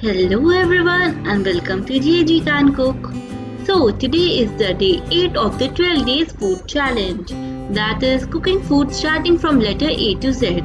Hello everyone and welcome to GAG Can Cook. So today is the day 8 of the 12 days food challenge, that is cooking food starting from letter A to Z.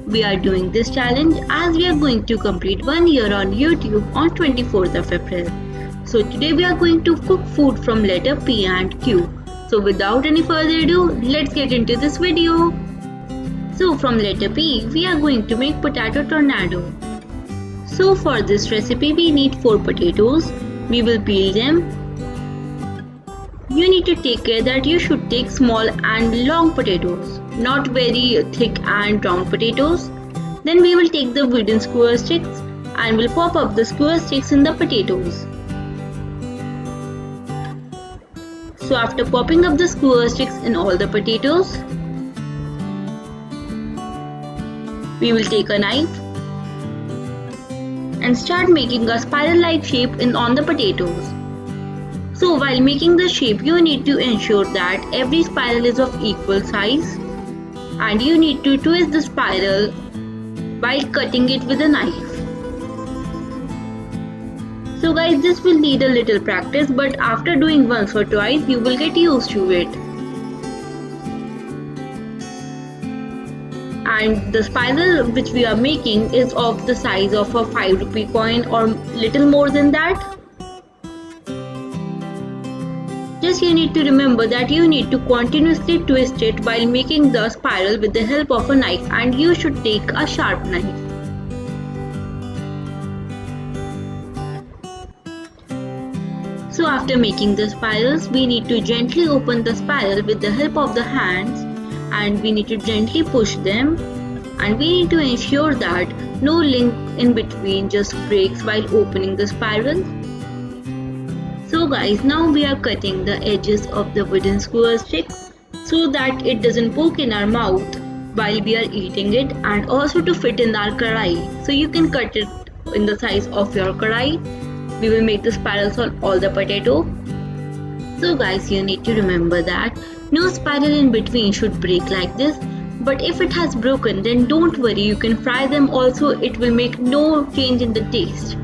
We are doing this challenge as we are going to complete 1 year on YouTube on 24th of April. So today we are going to cook food from letter P and Q. So without any further ado, let's get into this video. So from letter P, we are going to make potato tornado. So for this recipe we need 4 potatoes. We will peel them. You need to take care that you should take small and long potatoes, not very thick and round potatoes. Then we will take the wooden skewer sticks and will pop up the skewer sticks in the potatoes. So after popping up the skewer sticks in all the potatoes, we will take a knife and start making a spiral-like shape on the potatoes. So while making the shape, you need to ensure that every spiral is of equal size and you need to twist the spiral while cutting it with a knife. So guys, this will need a little practice, but after doing once or twice, you will get used to it. And the spiral which we are making is of the size of a 5 rupee coin or little more than that. Just you need to remember that you need to continuously twist it while making the spiral with the help of a knife, and you should take a sharp knife. So after making the spirals, we need to gently open the spiral with the help of the hands, and we need to gently push them, and we need to ensure that no link in between just breaks while opening the spiral. So guys, now we are cutting the edges of the wooden skewer stick so that it doesn't poke in our mouth while we are eating it, and also to fit in our karai. So you can cut it in the size of your karai. We will make the spirals on all the potato. So guys, you need to remember that no spiral in between should break like this, but if it has broken, then don't worry, you can fry them also. It will make no change in the taste.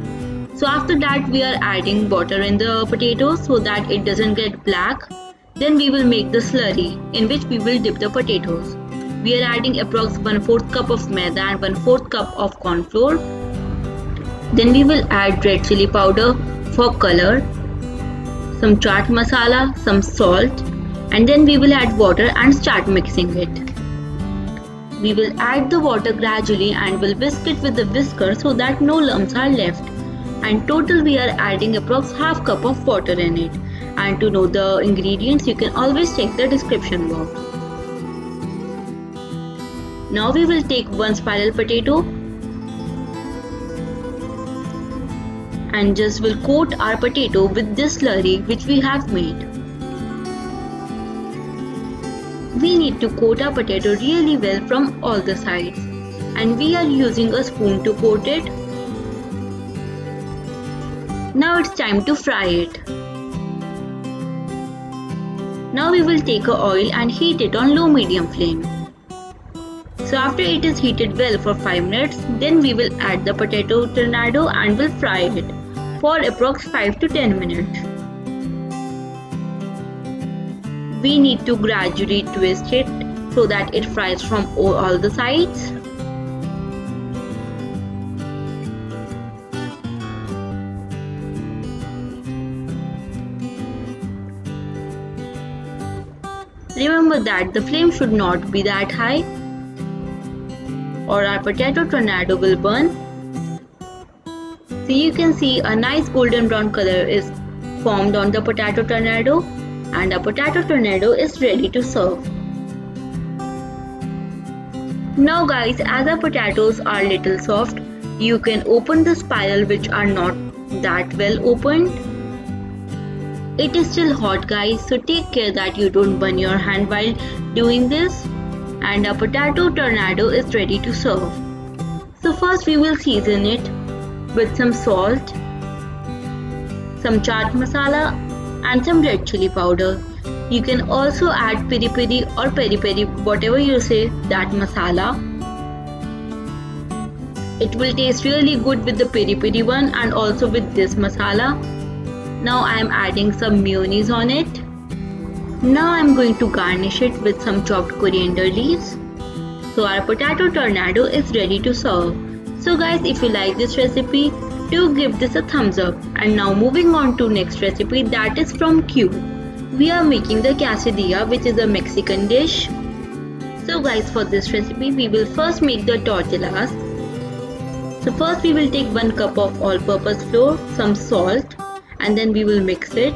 So after that, we are adding water in the potatoes so that it doesn't get black. Then we will make the slurry in which we will dip the potatoes. We are adding approx 1/4 cup of maida and 1/4 cup of corn flour. Then we will add red chili powder for color, some chaat masala, some salt, and then we will add water and start mixing it. We will add the water gradually and will whisk it with the whisker so that no lumps are left. And total we are adding approx half cup of water in it. And to know the ingredients, you can always check the description box. Now we will take one spiral potato and just will coat our potato with this slurry which we have made. We need to coat our potato really well from all the sides, and we are using a spoon to coat it. Now it's time to fry it. Now we will take a oil and heat it on low medium flame. So after it is heated well for 5 minutes, then we will add the potato tornado and will fry it for approx 5 to 10 minutes. We need to gradually twist it so that it fries from all the sides. Remember that the flame should not be that high or our potato tornado will burn. So you can see a nice golden brown color is formed on the potato tornado, and our potato tornado is ready to serve. Now guys, as our potatoes are little soft, you can open the spiral which are not that well opened. It is still hot guys, so take care that you don't burn your hand while doing this. And our potato tornado is ready to serve. So first we will season it with some salt, some chaat masala and some red chili powder. You can also add piri piri or peri peri, whatever you say, that masala. It will taste really good with the peri peri one and also with this masala. Now I am adding some mayonnaise on it. Now I am going to garnish it with some chopped coriander leaves. So our potato tornado is ready to serve. So guys, if you like this recipe, do give this a thumbs up. And now moving on to next recipe, that is from Q. We are making the quesadilla, which is a Mexican dish. So guys, for this recipe we will first make the tortillas. So first we will take 1 cup of all-purpose flour, some salt, and then we will mix it.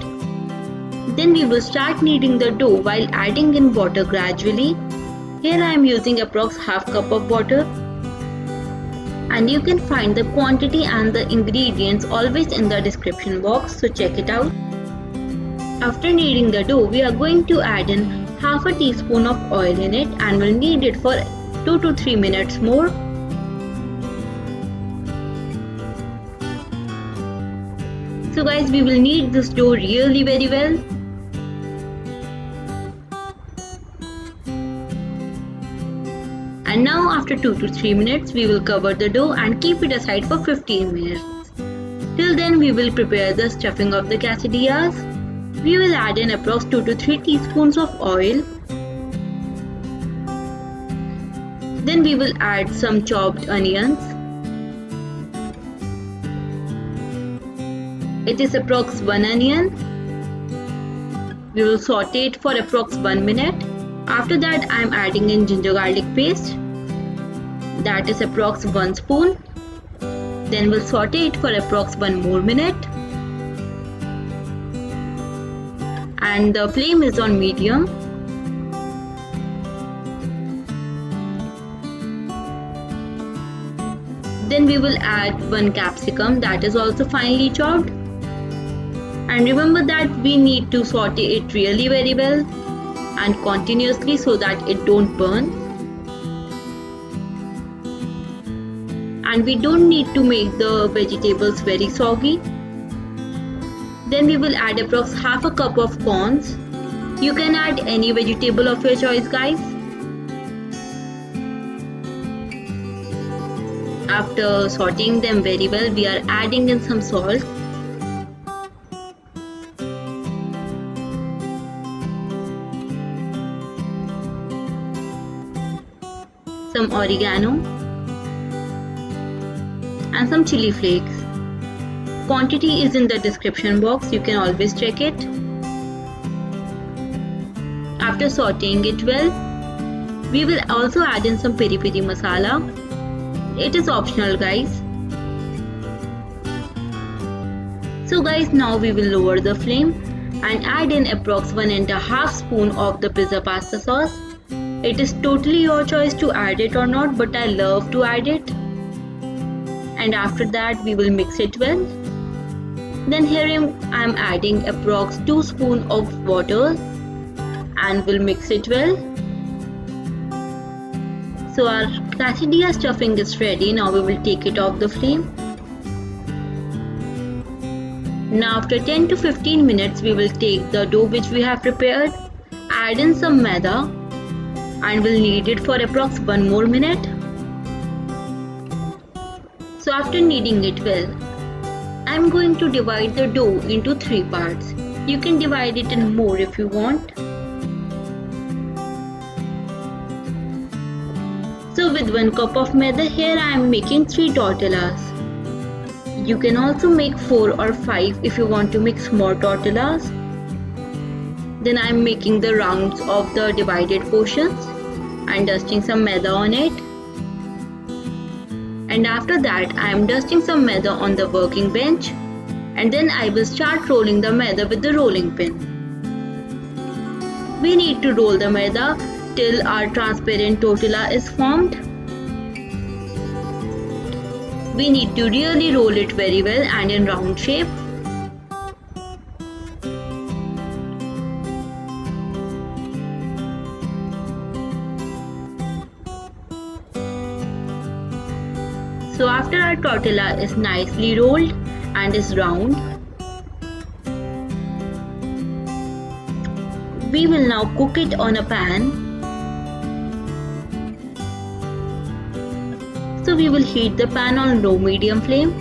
Then we will start kneading the dough while adding in water gradually. Here I am using approx half cup of water. And you can find the quantity and the ingredients always in the description box, so check it out. After kneading the dough, we are going to add in half a teaspoon of oil in it and will knead it for 2 to 3 minutes more. So guys, we will knead this dough really very well. And now after 2 to 3 minutes, we will cover the dough and keep it aside for 15 minutes. Till then, we will prepare the stuffing of the quesadillas. We will add in approx 2 to 3 teaspoons of oil. Then we will add some chopped onions. It is approx 1 onion. We will saute it for approx 1 minute. After that, I am adding in ginger garlic paste. That is approx 1 spoon. Then we'll saute it for approx 1 more minute. And the flame is on medium. Then we will add 1 capsicum that is also finely chopped. And remember that we need to saute it really very well and continuously so that it don't burn. And we don't need to make the vegetables very soggy. Then we will add approx half a cup of corns. You can add any vegetable of your choice, guys. After sauteing them very well, we are adding in some salt. Some oregano and some chili flakes. Quantity is in the description box, you can always check it. After sauteing it well, we will also add in some peri peri masala. It is optional, guys. So guys, now we will lower the flame and add in approx 1.5 spoon of the pizza pasta sauce. It is totally your choice to add it or not, but I love to add it. And after that, we will mix it well. Then here I am adding approx 2 spoon of water and will mix it well. So our quesadilla stuffing is ready. Now we will take it off the flame. Now after 10 to 15 minutes, we will take the dough which we have prepared, add in some maida and will knead it for approx 1 more minute. So after kneading it well, I am going to divide the dough into 3 parts. You can divide it in more if you want. So with 1 cup of maida, here I am making 3 tortillas. You can also make 4 or 5 if you want to make small tortillas. Then I am making the rounds of the divided portions and dusting some maida on it. And after that, I am dusting some maida on the working bench. And then I will start rolling the maida with the rolling pin. We need to roll the maida till our transparent tortilla is formed. We need to really roll it very well and in round shape. So after our tortilla is nicely rolled and is round, we will now cook it on a pan. So we will heat the pan on low medium flame.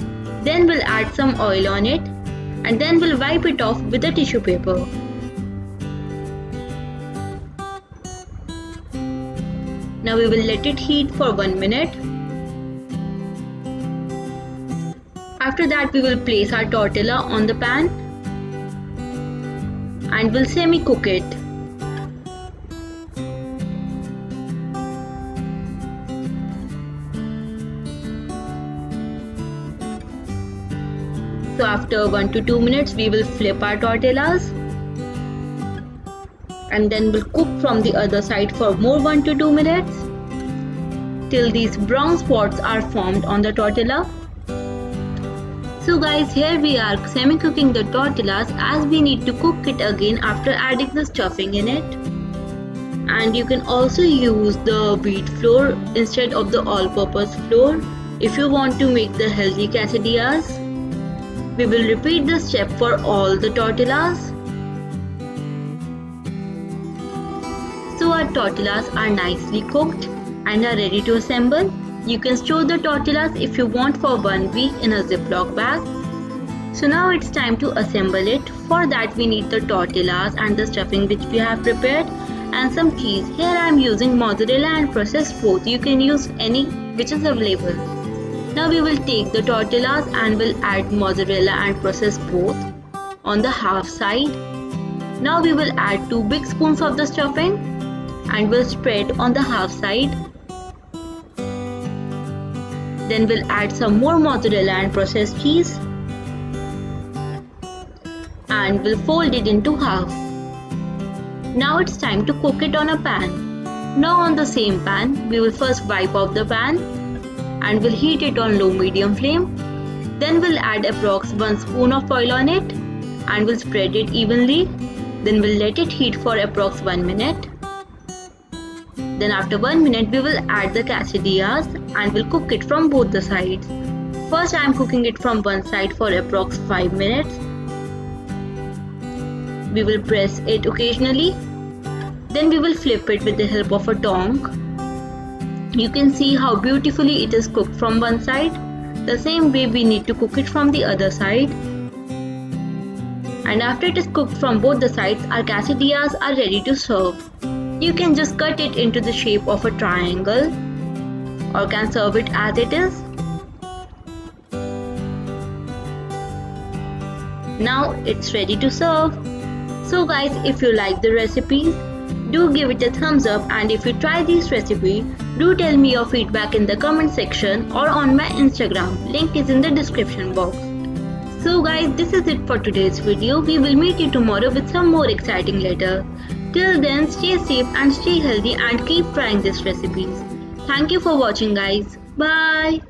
Then we'll add some oil on it and then we'll wipe it off with a tissue paper. Now we will let it heat for 1 minute. After that we will place our tortilla on the pan and we'll semi-cook it. So after 1 to 2 minutes we will flip our tortillas and then we'll cook from the other side for more 1 to 2 minutes till these brown spots are formed on the tortilla. So guys, here we are semi-cooking the tortillas as we need to cook it again after adding the stuffing in it. And you can also use the wheat flour instead of the all-purpose flour if you want to make the healthy quesadillas. We will repeat this step for all the tortillas. So our tortillas are nicely cooked and are ready to assemble. You can store the tortillas if you want for 1 week in a Ziploc bag. So now it's time to assemble it. For that we need the tortillas and the stuffing which we have prepared and some cheese. Here I am using mozzarella and processed both. You can use any which is available. Now we will take the tortillas and will add mozzarella and processed both on the half side. Now we will add 2 big spoons of the stuffing and will spread on the half side. Then we'll add some more mozzarella and processed cheese and we'll fold it into half. Now it's time to cook it on a pan. Now on the same pan, we will first wipe off the pan and we'll heat it on low medium flame. Then we'll add approx 1 spoon of oil on it and we'll spread it evenly. Then we'll let it heat for approx 1 minute. Then after 1 minute we will add the quesadillas and we'll cook it from both the sides. First I am cooking it from one side for approx 5 minutes. We will press it occasionally. Then we will flip it with the help of a tongs. You can see how beautifully it is cooked from one side. The same way we need to cook it from the other side. And after it is cooked from both the sides, our quesadillas are ready to serve. You can just cut it into the shape of a triangle or can serve it as it is. Now it's ready to serve. So guys, if you like the recipes, do give it a thumbs up, and if you try this recipe, do tell me your feedback in the comment section or on my Instagram. Link is in the description box. So guys, this is it for today's video. We will meet you tomorrow with some more exciting later. Till then, stay safe and stay healthy and keep trying these recipes. Thank you for watching guys. Bye.